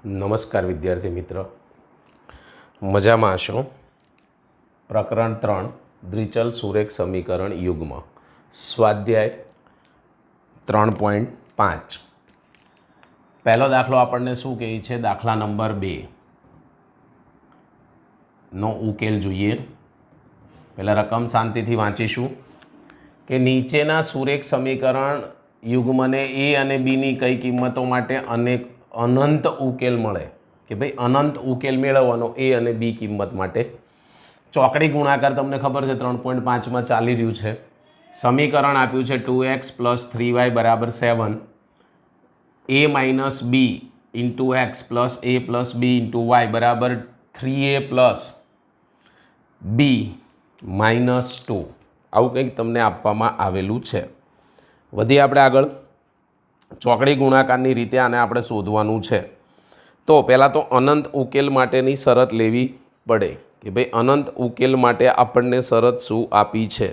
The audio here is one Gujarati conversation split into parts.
નમસ્કાર વિદ્યાર્થી મિત્ર, મજામાં હશો? પ્રકરણ 3 દ્વિચલ સુરેખ સમીકરણ યુગ્મ સ્વાધ્યાય 3.5 પહેલો દાખલો આપણને શું કહે છે? દાખલા નંબર 2 નો ઉકેલ જોઈએ. પહેલાં રકમ શાંતિથી વાંચીશું કે નીચેના સુરેખ સમીકરણ યુગ્મને એ અને બીની કઈ કિંમતો માટે અનંત ઉકેલ મળે કે ભાઈ અનંત ઉકેલ મેળવવાનો એ અને બી કિંમત માટે. ચોકડી ગુણાકાર તમને ખબર છે 3.5માં ચાલી રહ્યું છે. સમીકરણ આપ્યું છે 2x + 3y = 7, a minus B into X plus a plus B into Y બરાબર 3a પ્લસ બી માઇનસ 2. આવું કંઈક તમને આપવામાં આવેલું છે. વધી આપણે આગળ ચોકડી ગુણાકારની રીતે આને આપણે શોધવાનું છે. તો પહેલાં તો અનંત ઉકેલ માટેની શરત લેવી પડે કે ભાઈ અનંત ઉકેલ માટે આપણને શરત શું આપી છે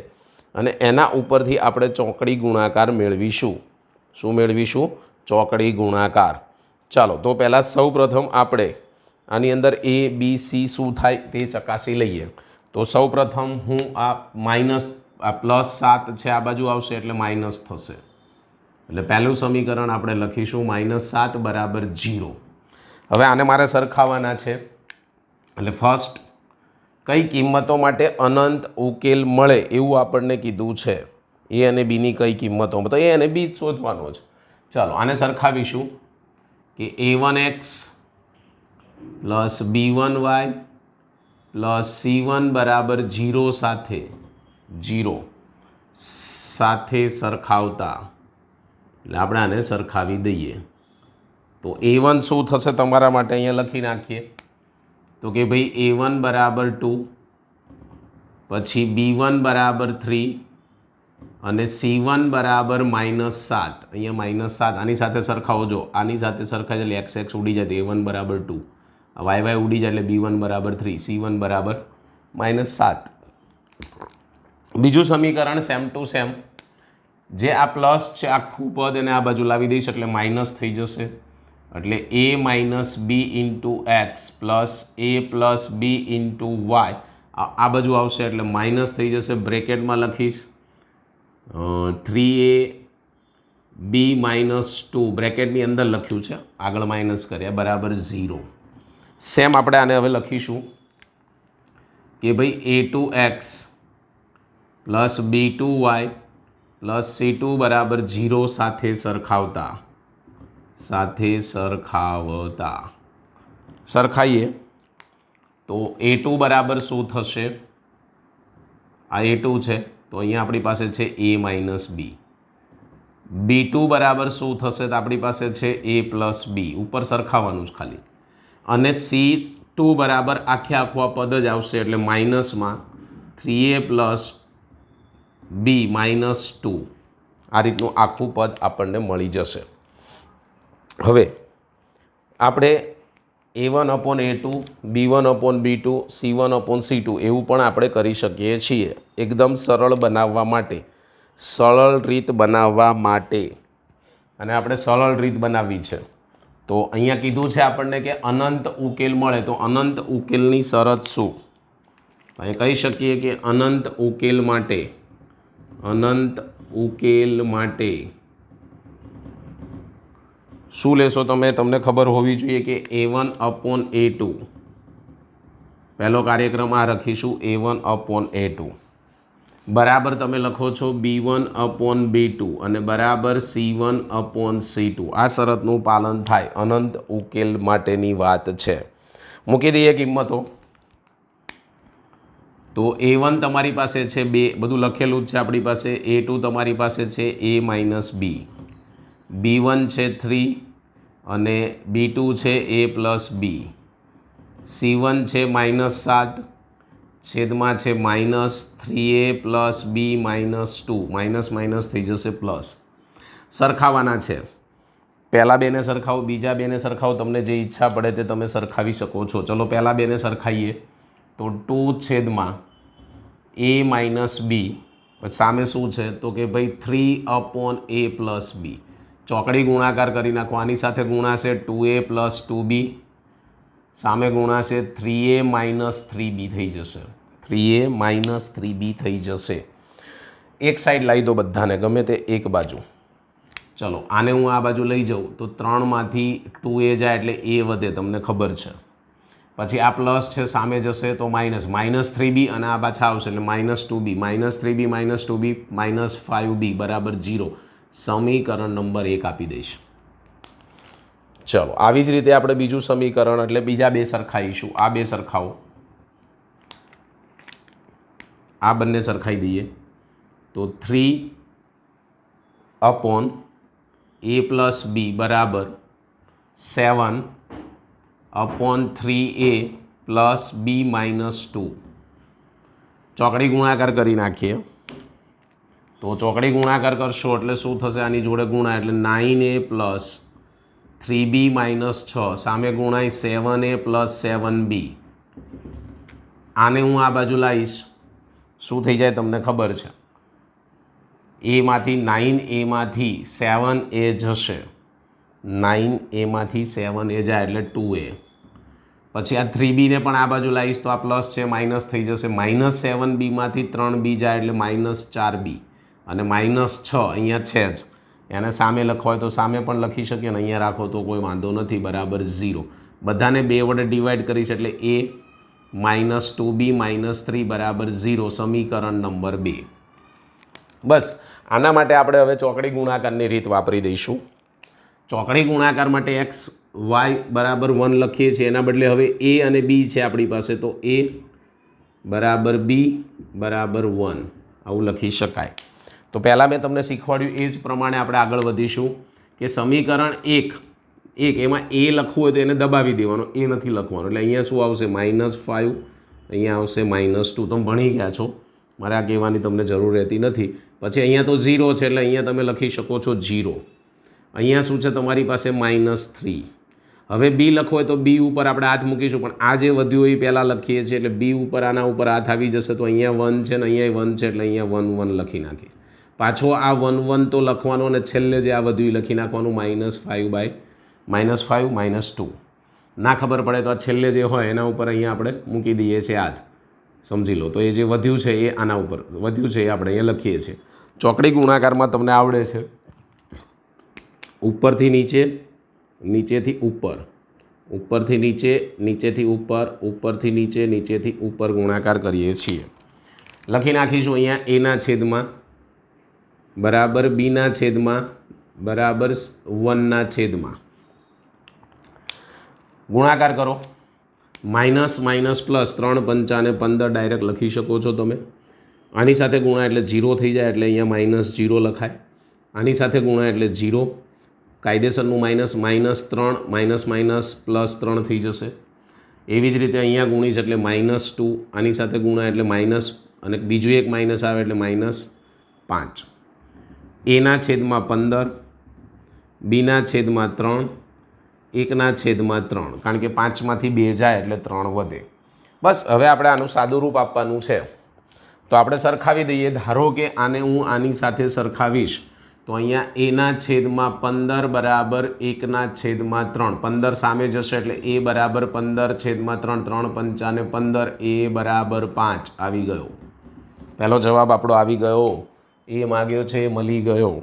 અને એના ઉપરથી આપણે ચોકડી ગુણાકાર મેળવીશું. શું મેળવીશું? ચોકડી ગુણાકાર. ચાલો તો પહેલાં સૌપ્રથમ આપણે આની અંદર a b c શું થાય તે ચકાસી લઈએ. તો સૌપ્રથમ હું આ +7 છે આ બાજુ આવશે એટલે માઇનસ થશે. એટલે પહેલું સમીકરણ આપણે લખીશું -7 = 0. હવે આને મારે સરખાવવાના છે. એટલે ફર્સ્ટ કઈ કિંમતો માટે અનંત ઉકેલ મળે એવું આપણને કીધું છે. એ અને બીની કઈ કિંમતો, તો એ અને બી જ શોધવાનો છે. ચાલો આને સરખાવીશું કે a1x + b1y + c1 = 0 સાથે સરખાવતા એટલે આપણે આને સરખાવી દઈએ. તો a1 શું થશે તમારા માટે અહીંયા લખી નાખીએ. તો કે ભાઈ a1 = 2, પછી b1 = 3 અને c1 = -7. અહીંયા -7 આની સાથે સરખાવો. જો આની સાથે સરખાય એટલે x ઉડી જાય તો a1 = 2, y ઉડી જાય એટલે b1 = 3, c1 = -7. બીજું સમીકરણ સેમ ટુ સેમ, જે આ પ્લસ છે આખું પદ એને આ બાજુ લાવી દઈશ એટલે માઇનસ થઈ જશે. એટલે a minus B into X plus a plus B into Y આ બાજુ આવશે એટલે માઇનસ થઈ જશે. બ્રેકેટમાં લખીશ 3a b - 2 બ્રેકેટની અંદર લખ્યું છે, આગળ માઇનસ કર્યા બરાબર 0. સેમ આપણે આને હવે લખીશું કે ભાઈ a2x plus b2y plus c2 = 0 સાથે સરખાવતા સરખાઈએ તો a2 બરાબર શું થશે? આ a2 છે તો અહીંયા આપણી પાસે છે a માઇનસ બી. b2 બરાબર શું થશે? તો આપણી પાસે છે a પ્લસ બી, ઉપર સરખાવવાનું જ ખાલી. અને c2 બરાબર આખું પદ જ આવશે એટલે માઇનસમાં 3a પ્લસ બી -2. આ રીતનું આખું પદ આપણને મળી જશે. હવે આપણે a1/a2, b1/b2, c1/c2 એવું પણ આપણે કરી શકીએ છીએ. એકદમ સરળ બનાવવા માટે, સરળ રીત બનાવવા માટે અને આપણે સરળ રીત બનાવવી છે. તો અહીંયા કીધું છે આપણને કે અનંત ઉકેલ મળે. તો અનંત ઉકેલની શરત શું? અહીં કહી શકીએ કે અનંત ઉકેલ માટે શું લેશો તમે? તમને ખબર હોવી જોઈએ કે a1/a2 પહેલો કાર્યક્રમ આ રાખીશું. a1/a2 બરાબર તમે લખો છો b1/b2 અને બરાબર c1/c2. આ શરતનું પાલન થાય અનંત ઉકેલ માટેની વાત છે. મૂકી દઈએ કિંમતો. તો a1 તમારી પાસે છે 2, બધું લખેલું જ છે આપણી પાસે. a2 તમારી પાસે છે a માઇનસ બી, b1 છે 3 અને b2 છે a પ્લસ બી, c1 છે -7 છેદમાં છે -3a પ્લસ બી -2, માઇનસ થઈ જશે પ્લસ. સરખાવાના છે. પહેલાં બેને સરખાવો, બીજા બેને સરખાવો, તમને જે ઈચ્છા પડે તે તમે સરખાવી શકો છો. ચલો પહેલાં બેને સરખાઈએ તો 2 છેદમાં a માઇનસ બી, સામે શું છે તો કે ભાઈ 3/a પ્લસ બી. ચોકડી ગુણાકાર કરી નાખો. આની સાથે ગુણાશે 2a + 2b, સામે ગુણાશે 3a - 3b થઈ જશે. 3a - 3b થઈ જશે. એક સાઈડ લાવી દો બધાને, ગમે તે એક બાજુ. ચલો આને હું આ બાજુ લઈ જાઉં તો 3માંથી 2a જાય એટલે a વધે, તમને ખબર છે. પછી આ પ્લસ છે સામે જશે તો માઇનસ, -3b અને આ પાછા આવશે એટલે -2b, -3b - 2b -5b બરાબર 0. સમીકરણ નંબર 1 આપી દઈશ. ચલો આવી જ રીતે આપણે બીજું સમીકરણ એટલે બીજા બે સરખાઈશું. આ બે સરખાવો, આ બંને સરખાઈ દઈએ તો 3/a + b બરાબર 7/3a + b - 2. ચોકડી ગુણાકાર કરી નાખીએ તો ચોકડી ગુણાકાર કરશો એટલે શું થશે? આની જોડે ગુણા એટલે 9a + 3b - 6, સામે ગુણાય 7a + 7b. આને હું આ બાજુ લાવીશ, શું થઈ જાય તમને ખબર છે? એમાંથી 9a માંથી 7a જશે, 9a માંથી 7a જાય એટલે 2a. પછી આ 3bને પણ આ બાજુ લાવીશ તો આ પ્લસ છે માઇનસ થઈ જશે, -7b માંથી 3b જાય એટલે -4b અને -6 અહીંયા છે જ, એને સામે લખવા હોય તો સામે પણ લખી શકીએ ને અહીંયા રાખો તો કોઈ વાંધો નથી, બરાબર 0. બધાને 2 વડે ડિવાઈડ કરીશ એટલે a - 2b - 3 બરાબર 0. સમીકરણ નંબર 2. બસ આના માટે આપણે હવે ચોકડી ગુણાકારની રીત વાપરી દઈશું. ચોકડી ગુણાકાર માટે x y બરાબર 1 લખીએ છીએ, એના બદલે હવે a અને b છે આપણી પાસે, તો a બરાબર b બરાબર 1 આવું લખી શકાય. તો પહેલાં મેં તમને શીખવાડ્યું એ જ પ્રમાણે આપણે આગળ વધીશું કે સમીકરણ 1 એમાં a લખવું હોય તો એને દબાવી દેવાનો, એ નથી લખવાનું. એટલે અહીંયા શું આવશે? -5, અહીંયા આવશે -2. તમે ભણી ગયા છો, મારે આ કહેવાની તમને જરૂર રહેતી નથી. પછી અહીંયા તો 0 છે એટલે અહીંયા તમે લખી શકો છો 0. અહીંયા શું છે તમારી પાસે? -3. હવે b લખવો હોય તો b ઉપર આપણે હાથ મૂકીશું, પણ આ જે વધ્યું એ પહેલાં લખીએ છીએ એટલે b ઉપર આના ઉપર હાથ આવી જશે તો અહીંયા 1 છે ને અહીંયા 1 છે એટલે અહીંયા 1 1 લખી નાખીએ. પાછો આ 1 1 તો લખવાનો અને છેલ્લે જે આ વધ્યું લખી નાખવાનું -2. ના ખબર પડે તો આ છેલ્લે જે હોય એના ઉપર અહીંયા આપણે મૂકી દઈએ છીએ હાથ, સમજી લો. તો એ જે વધ્યું છે એ આના ઉપર વધ્યું છે એ આપણે અહીંયા લખીએ છીએ. ચોકડી ગુણાકારમાં તમને આવડે છે ઉપરથી નીચે, નીચેથી ઉપર, ઉપરથી નીચે, નીચેથી ઉપર, ઉપરથી નીચે, નીચેથી ઉપર ગુણાકાર કરીએ છીએ. લખી નાખીશું અહીંયા a ના છેદમાં બરાબર b ના છેદમાં બરાબર 1 ના છેદમાં. ગુણાકાર કરો, માઇનસ પ્લસ 3 × 5 = 15 ડાયરેક્ટ લખી શકો છો તમે. આની સાથે ગુણા એટલે 0 થઈ જાય એટલે અહીંયા -0 લખાય. આની સાથે ગુણા એટલે 0, કાયદેસરનું માઇનસ, -3 +3 થઈ જશે. એવી જ રીતે અહીંયા ગુણીશ એટલે -2, આની સાથે ગુણા એટલે માઇનસ અને બીજું એક માઇનસ આવે એટલે -5. a ના છેદમાં 15, b ના છેદમાં 3, 1 ના છેદમાં 3, કારણ કે 5માંથી 2 જાય એટલે 3 વધે. બસ હવે આપણે આનું સાદું રૂપ આપવાનું છે તો આપણે સરખાવી દઈએ. ધારો કે આને હું આની સાથે સરખાવીશ તો અહીંયા a ના છેદમાં 15 બરાબર 1 ના છેદમાં 3, 15 સામે જશે એટલે a બરાબર 15/3, 3 × 5 = 15, a બરાબર 5 આવી ગયો. પહેલો જવાબ આપણો આવી ગયો, એ માગ્યો છે એ મળી ગયો.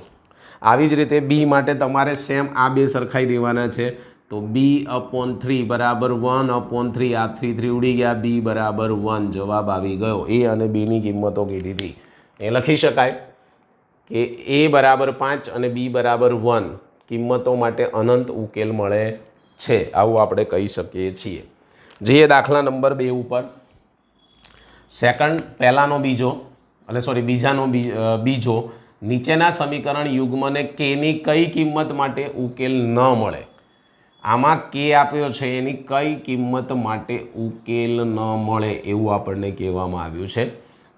આવી જ રીતે b માટે તમારે સેમ આ બે સરખાઈ દેવાના છે. તો b/3 બરાબર 1/3, આ 3 ઉડી ગયા, b બરાબર 1 જવાબ આવી ગયો. a અને bની કિંમતો કીધી હતી એ લખી શકાય કે a બરાબર 5 અને b બરાબર 1 કિંમતો માટે અનંત ઉકેલ મળે છે, આવું આપણે કહી શકીએ છીએ. જઈએ દાખલા નંબર 2 ઉપર. બીજાનો નીચેના સમીકરણ યુગ્મને kની કઈ કિંમત માટે ઉકેલ ન મળે? આમાં k આપ્યો છે, એની કઈ કિંમત માટે ઉકેલ ન મળે એવું આપણને કહેવામાં આવ્યું છે.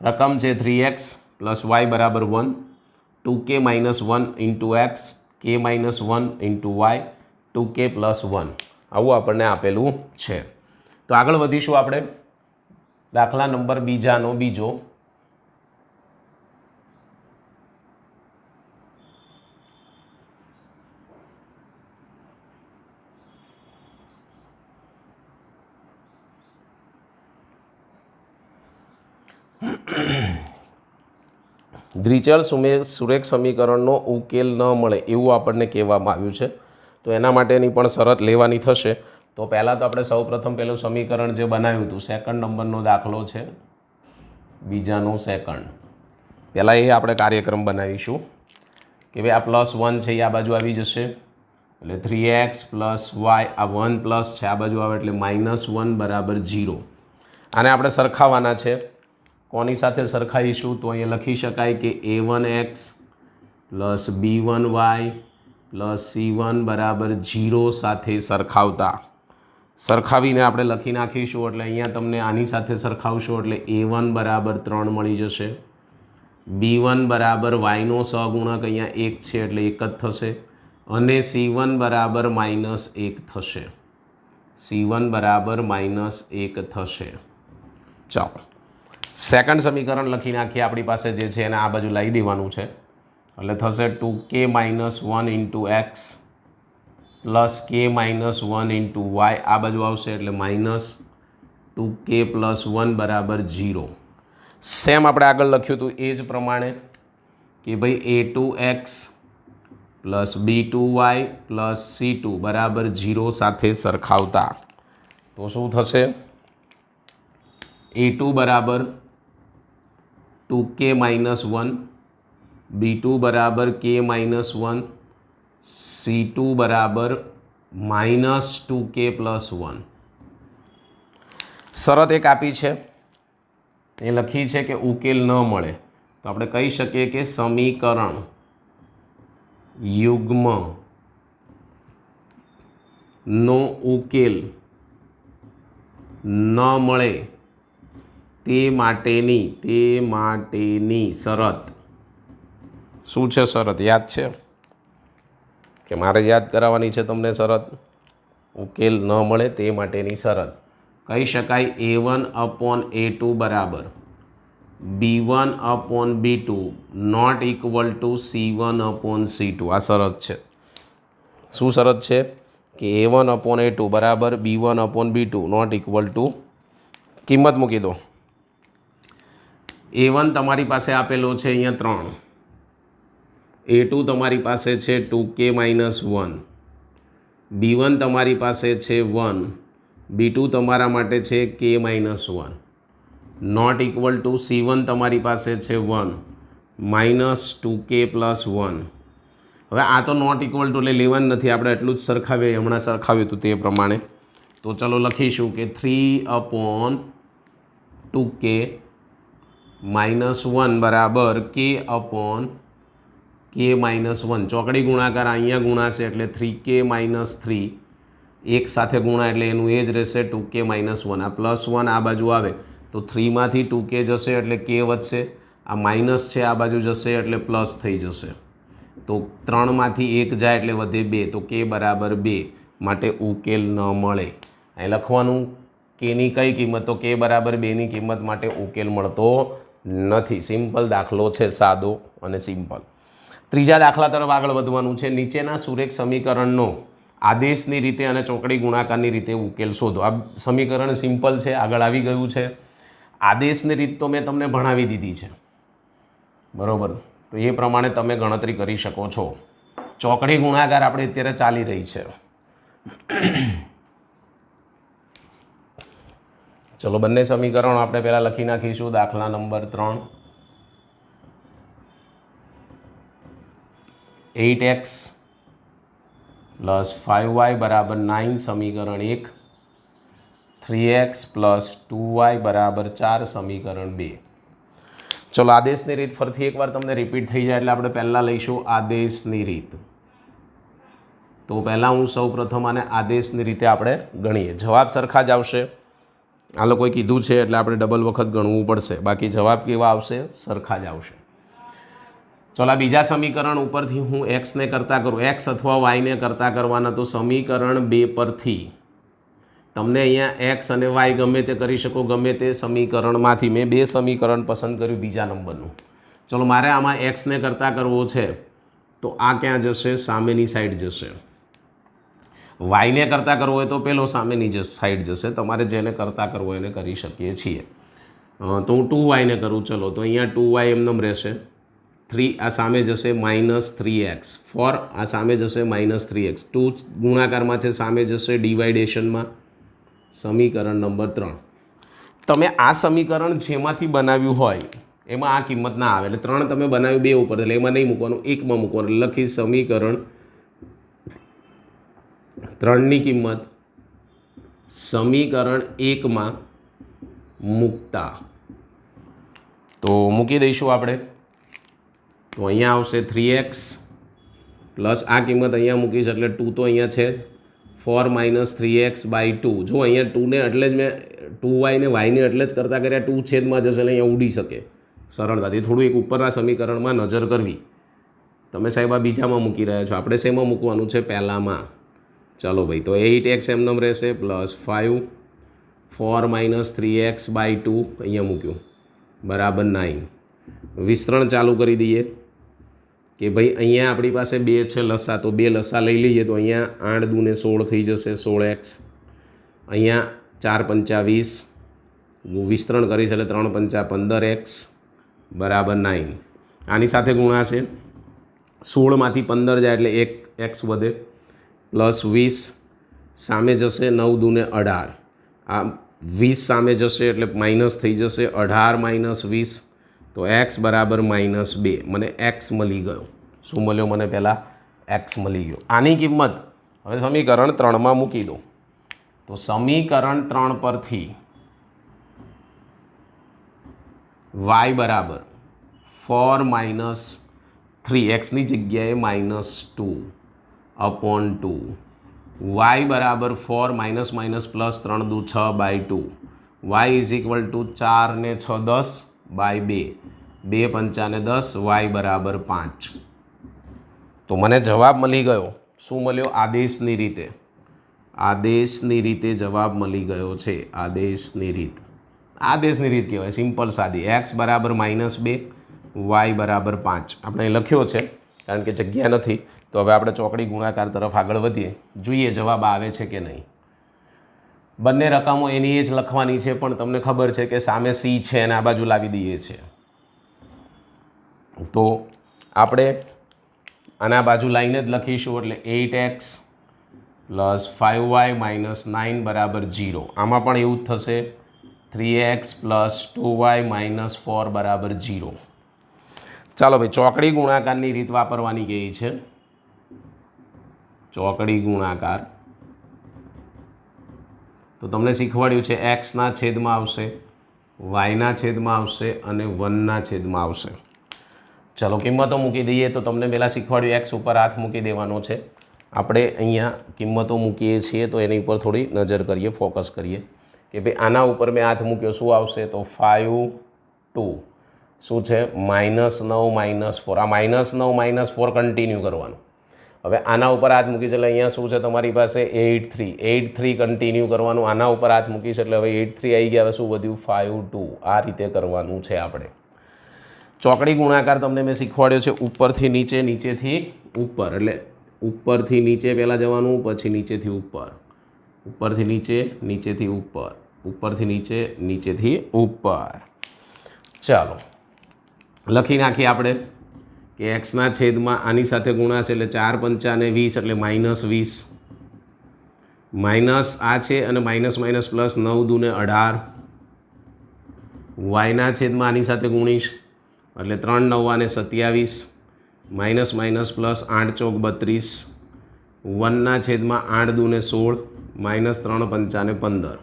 રકમ છે 3x + y બરાબર 1, 2k - 1 × x, k - 1 × y, 2k + 1 આવું આપણને આપેલું છે. તો આગળ વધીશું આપણે. દાખલા નંબર બીજો. દ્વિચલ સુરેખ સમીકરણનો ઉકેલ ન મળે એવું આપણને કહેવામાં આવ્યું છે. તો એના માટેની પણ શરત લેવાની થશે. તો પહેલાં તો આપણે સૌપ્રથમ પેલું સમીકરણ જે બનાવ્યું હતું, સેકન્ડ નંબરનો દાખલો છે, બીજાનો સેકન્ડ. પહેલાં એ આપણે કાર્યક્રમ બનાવીશું કે ભાઈ આ +1 છે એ આ બાજુ આવી જશે, એટલે 3x + y, આ 1 પ્લસ છે આ બાજુ આવે એટલે -1 બરાબર 0. આને આપણે સરખાવવાના છે. કોની સાથે સરખાવીશું? તો અહીંયા લખી શકાય કે a1x + b1y + c1 બરાબર 0 સાથે સરખાવીને આપણે લખી નાખીશું. એટલે અહીંયા તમને આની સાથે સરખાવશો એટલે a1 બરાબર 3 મળી જશે, b1 બરાબર yનો સહગુણક અહીંયા 1 છે એટલે 1 જ થશે, અને c1 બરાબર -1 થશે. c1 બરાબર -1 થશે. ચાલો સેકન્ડ સમીકરણ લખી નાખીએ. આપણી પાસે જે છે એને આ બાજુ લાવી દેવાનું છે, એટલે થશે 2k - 1 × x + k - 1 × y, આ બાજુ આવશે એટલે -2k + 1 બરાબર 0. સેમ આપણે આગળ લખ્યું હતું એ જ પ્રમાણે કે ભાઈ a2x + b2y + c2 બરાબર 0 સાથે સરખાવતા તો શું થશે? a2 બરાબર 2k - 1, b2 બરાબર k - 1, c2 બરાબર -2k + 1. શરત એક આપી છે, એ લખી છે કે ઉકેલ ન મળે તો આપણે કહી શકીએ કે સમીકરણ યુગ્મનો ઉકેલ ન મળે તે માટેની શરત. શું છે શરત? યાદ છે કે મારે યાદ કરાવવાની છે તમને શરત? ઉકેલ ન મળે તે માટેની શરત કહી શકાય a1/a2 બરાબર b1/b2 not equal to c1/c2. આ શરત છે. શું શરત છે? કે a1/a2 બરાબર b1/b2 નોટ ઇક્વલ ટુ, કિંમત મૂકી દો. a1 તમારી પાસે આપેલો છે અહીંયા 3, a2 તમારી પાસે છે 2k - 1, b1 તમારી પાસે છે 1, b2 તમારા માટે છે k - 1, not equal to c1 તમારી પાસે છે 1 -2k + 1. હવે આ તો નોટ ઇક્વલ ટુ એટલે લેવાનું નથી, આપણે એટલું જ સરખાવીએ, હમણાં સરખાવ્યું હતું તે પ્રમાણે. તો ચલો લખીશું કે 3/2k - 1 બરાબર k/k - 1. ચોકડી ગુણાકાર અહીંયા ગુણાશે એટલે 3k - 3, એક સાથે ગુણા એટલે એનું એ જ રહેશે 2k - 1. આ +1 આ બાજુ આવે તો 3માંથી 2k જશે એટલે k વધશે, આ માઇનસ છે આ બાજુ જશે એટલે પ્લસ થઈ જશે. તો 3માંથી 1 જાય એટલે વધે 2, તો k બરાબર 2, માટે ઉકેલ ન મળે. અહીં લખવાનું કેની કઈ કિંમત? તો k બરાબર 2ની કિંમત માટે ઉકેલ મળતો નથી. સિમ્પલ દાખલો છે, સાદો અને સિમ્પલ. ત્રીજા દાખલા તરફ આગળ વધવાનું છે. નીચેના સુરેખ સમીકરણનો આદેશની રીતે અને ચોકડી ગુણાકારની રીતે ઉકેલ શોધો. આ સમીકરણ સિમ્પલ છે, આગળ આવી ગયું છે. આદેશની રીત તો મેં તમને ભણાવી દીધી છે, બરાબર? તો એ પ્રમાણે તમે ગણતરી કરી શકો છો. ચોકડી ગુણાકાર આપણે અત્યારે ચાલી રહી છે. ચલો બંને સમીકરણો આપણે પહેલાં લખી નાખીશું. દાખલા નંબર 3, 8x + 5y બરાબર 9 સમીકરણ 1, 3x + 2y બરાબર 4 સમીકરણ 2. ચલો આદેશની રીત ફરીથી એકવાર તમને રિપીટ થઈ જાય એટલે આપણે પહેલાં લઈશું આદેશની રીત. તો પહેલાં હું સૌપ્રથમ આને આદેશની રીતે આપણે ગણીએ. જવાબ સરખા જ આવશે. આ લોકોએ કીધું છે એટલે આપણે ડબલ વખત ગણવું પડશે, બાકી જવાબ કેવા આવશે? સરખા જ આવશે. ચલો આ બીજા સમીકરણ ઉપરથી હું એક્સને કરતાં કરું, એક્સ અથવા વાયને કરતાં કરવાના. તો સમીકરણ 2 પરથી તમને અહીંયા એક્સ અને વાય ગમે તે કરી શકો, ગમે તે સમીકરણમાંથી. મેં 2 સમીકરણ પસંદ કર્યું બીજા નંબરનું. ચલો મારે આમાં એક્સને કરતાં કરવો છે તો આ ક્યાં જશે? સામેની સાઈડ જશે. વાયને કરતાં કરવો હોય તો પેલો સામેની સાઈડ જશે. તમારે જેને કરતાં કરવો એને કરી શકીએ છીએ. તો હું 2y ને કરું, ચલો તો અહીંયા 2y એમનેમ રહેશે, 3 આ સામે જશે -3x, 4 આ સામે જશે -3x, 2 ગુણાકારમાં છે સામે જશે ડિવાઇડેશનમાં, સમીકરણ નંબર 3. તમે આ સમીકરણ જેમાંથી બનાવ્યું હોય એમાં આ કિંમત ના આવે, એટલે 3 તમે બનાવ્યું 2 ઉપર, એટલે એમાં નહીં મૂકવાનું, 1માં મૂકવાનું. લખી સમીકરણ 3ની કિંમત સમીકરણ 1માં મૂકતા તો મૂકી દઈશું આપણે. તો અહીંયા આવશે 3x પ્લસ આ કિંમત અહીંયા મૂકીશ એટલે 2 તો અહીંયા છે, 4 - 3x/2. જો અહીંયા 2 ને એટલે જ મેં 2y ને y ને એટલે જ કરતાં કર્યા, 2 છેદમાં જશે એટલે અહીંયા ઉડી શકે સરળતાથી. થોડું એક ઉપરના સમીકરણમાં નજર કરવી. તમે સાહેબ આ બીજામાં મૂકી રહ્યા છો, આપણે શેમાં મૂકવાનું છે? પહેલામાં. ચાલો ભાઈ, તો 8x એમનેમ રહેશે પ્લસ 5 4 - 3x/2 અહીંયા મૂક્યું બરાબર 9. વિસ્તરણ ચાલુ કરી દઈએ કે ભાઈ અહીંયા આપણી પાસે 2 છે લસા, તો 2 લસા લઈ લઈએ તો અહીંયા 8 દૂને 16 થઈ જશે, 16x. અહીંયા 4 × 5 = 20, વિસ્તરણ કરીશ એટલે 3 × 5 = 15x બરાબર 9. આની સાથે ગુણાશે, 16માંથી 15 જાય એટલે 1x વધે, પ્લસ 20 સામે જશે, 9 દૂને 18, આ 20 સામે જશે એટલે માઇનસ થઈ જશે, 18 - 20 તો x બરાબર -2. મને x મળી ગયો. શું મળ્યો મને? પહેલાં x મળી ગયો. આની કિંમત હવે સમીકરણ 3માં મૂકી દો. તો સમીકરણ 3 પરથી y બરાબર 4 - 3x ની જગ્યાએ -2/2, y બરાબર 4 - +3 × 6/2, y = 4 ને 6 10/2, 2 × 5 = 10, y બરાબર 5. તો મને જવાબ મળી ગયો. શું મળ્યો? આદેશની રીતે. આદેશની રીતે જવાબ મળી ગયો છે. આદેશની રીત. આદેશની રીત કહેવાય, સિમ્પલ સાદી. x બરાબર -2, y બરાબર 5 આપણે લખ્યો છે કારણ કે જગ્યા નથી. તો હવે આપણે ચોકડી ગુણાકાર તરફ આગળ વધીએ, જોઈએ જવાબ આવે છે કે નહીં. બંને રકમો એની એ જ લખવાની છે, પણ તમને ખબર છે કે સામે c છે અને આ બાજુ લાવી દઈએ છીએ. તો આપણે આના બાજુ લાઈને જ લખીશું એટલે 8x + 5y - 9 બરાબર 0. આમાં પણ એવું જ થશે, 3x + 2y - 4 બરાબર 0. ચાલો ભાઈ, ચોકડી ગુણાકારની રીત વાપરવાની કહી છે. ચોકડી ગુણાકાર તો તમને શીખવાડ્યું છે, x ના છેદમાં આવશે, y ના છેદમાં આવશે અને 1ના છેદમાં આવશે. ચલો કિંમતો મૂકી દઈએ. તો તમને પહેલાં શીખવાડ્યું x ઉપર હાથ મૂકી દેવાનો છે. આપણે અહીંયા કિંમતો મૂકીએ છીએ તો એની ઉપર થોડી નજર કરીએ, ફોકસ કરીએ કે ભાઈ આના ઉપર મેં હાથ મૂક્યો, શું આવશે? તો 5 2 શું છે? -9 - 4. આ -9 - 4 કન્ટિન્યુ કરવાનું. હવે આના ઉપર હાથ મૂકીશ એટલે અહીંયા શું છે તમારી પાસે? 8 3 કન્ટિન્યુ કરવાનું. આના ઉપર હાથ મૂકીશ એટલે હવે 8 3 આવી ગયા. હવે શું વધ્યું? 5 2. આ રીતે કરવાનું છે આપણે. ચોકડી ગુણાકાર તમને મેં શીખવાડ્યો છે ઉપરથી નીચે, નીચેથી ઉપર. એટલે ઉપરથી નીચે પહેલાં જવાનું, પછી નીચેથી ઉપર, ઉપરથી નીચે, નીચેથી ઉપર, ઉપરથી નીચે, નીચેથી ઉપર. ચાલો લખી નાખીએ આપણે કે x ના છેદમાં આની સાથે ગુણાશે એટલે 4 × 5 = 20 એટલે -20, માઇનસ આ છે અને માઇનસ પ્લસ 9 દૂને 18, y ના છેદમાં આની સાથે ગુણીશ એટલે 3 9 = 27, માઇનસ પ્લસ 8 ચોક 32, 1ના છેદમાં 8 દૂને 16, -3 × 5 = 15.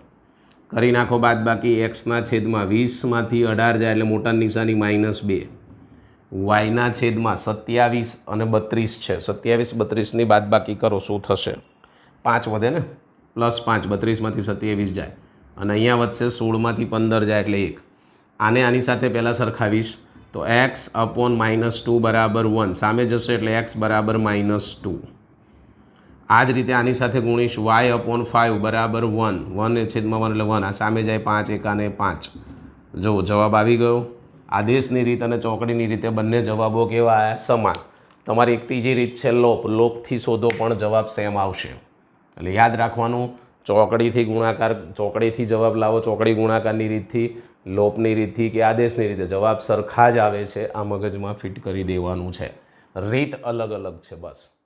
કરી નાખો બાદ બાકી. x ના છેદમાં 20માંથી 18 જાય એટલે મોટાની નિશાની -2, y ના છેદમાં 27 અને 32 છે, 27 32ની બાદ બાકી કરો, શું થશે? 5 વધે ને, +5, 32માંથી 27 જાય અને અહીંયા વધશે 16માંથી 15 જાય એટલે 1. આને આની સાથે પહેલાં સરખાવીશ તો x/-2 બરાબર 1 સામે જશે એટલે x બરાબર -2. આ જ રીતે આની સાથે ગુણીશ y/5 બરાબર 1, 1 છેદમાં 1 એટલે 1, આ સામે જાય 5 1 અને 5. જો જવાબ આવી ગયો. આદેશની રીત અને ચોકડીની રીતે બંને જવાબો કેવા આવ્યા? સમાન. તમારી એક ત્રીજી રીત છે લોપ. લોપથી શોધો પણ જવાબ સેમ આવશે. એટલે યાદ રાખવાનું, ચોકડીથી ગુણાકાર, ચોકડીથી જવાબ લાવો ચોકડી ગુણાકારની રીતથી, લોપની રીતથી કે આદેશની રીતે જવાબ સરખા જ આવે છે, આ મગજમાં ફિટ કરી દેવાનું છે. રીત અલગ અલગ છે બસ.